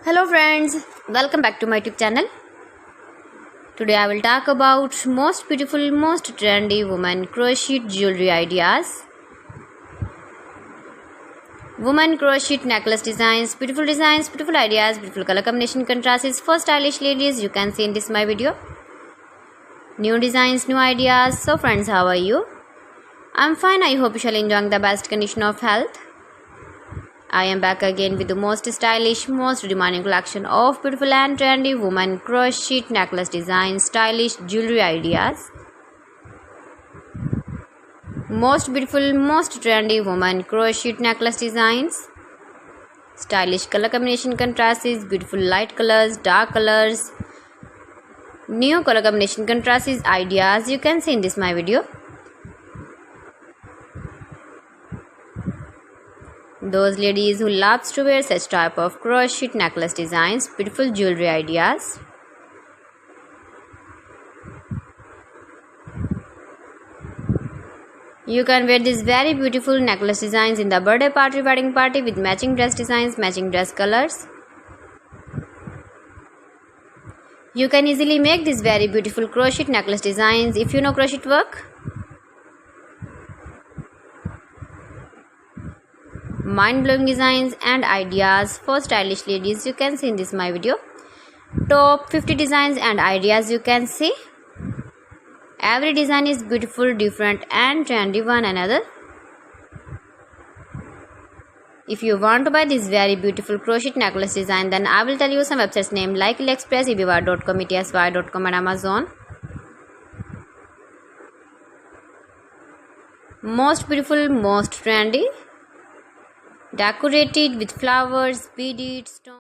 Hello friends, welcome back to my YouTube channel. Today I will talk about most beautiful, most trendy women crochet jewelry ideas. Women crochet necklace designs, beautiful ideas, beautiful color combination contrasts for stylish ladies. You can see in this my video. New designs, new ideas. So friends, how are you? I'm fine. I hope you shall enjoy the best condition of health. I am back again with the most stylish, most demanding collection of beautiful and trendy women crochet necklace designs, stylish jewelry ideas. Most beautiful, most trendy women crochet necklace designs, stylish color combination contrasts, beautiful light colors, dark colors, new color combination contrasts ideas you can see in this my video. Those ladies who loves to wear such type of crochet necklace designs, beautiful jewelry ideas. You can wear these very beautiful necklace designs in the birthday party, wedding party with matching dress designs, matching dress colors. You can easily make these very beautiful crochet necklace designs if you know crochet work. Mind-blowing designs and ideas for stylish ladies you can see in this my video. Top 50 designs and ideas you can see. Every design is beautiful, different and trendy one another. If you want to buy this very beautiful crochet necklace design, then I will tell you some websites name like AliExpress, eBay.com, ETSY.com and Amazon. Most beautiful, most trendy, decorated with flowers, beaded stones.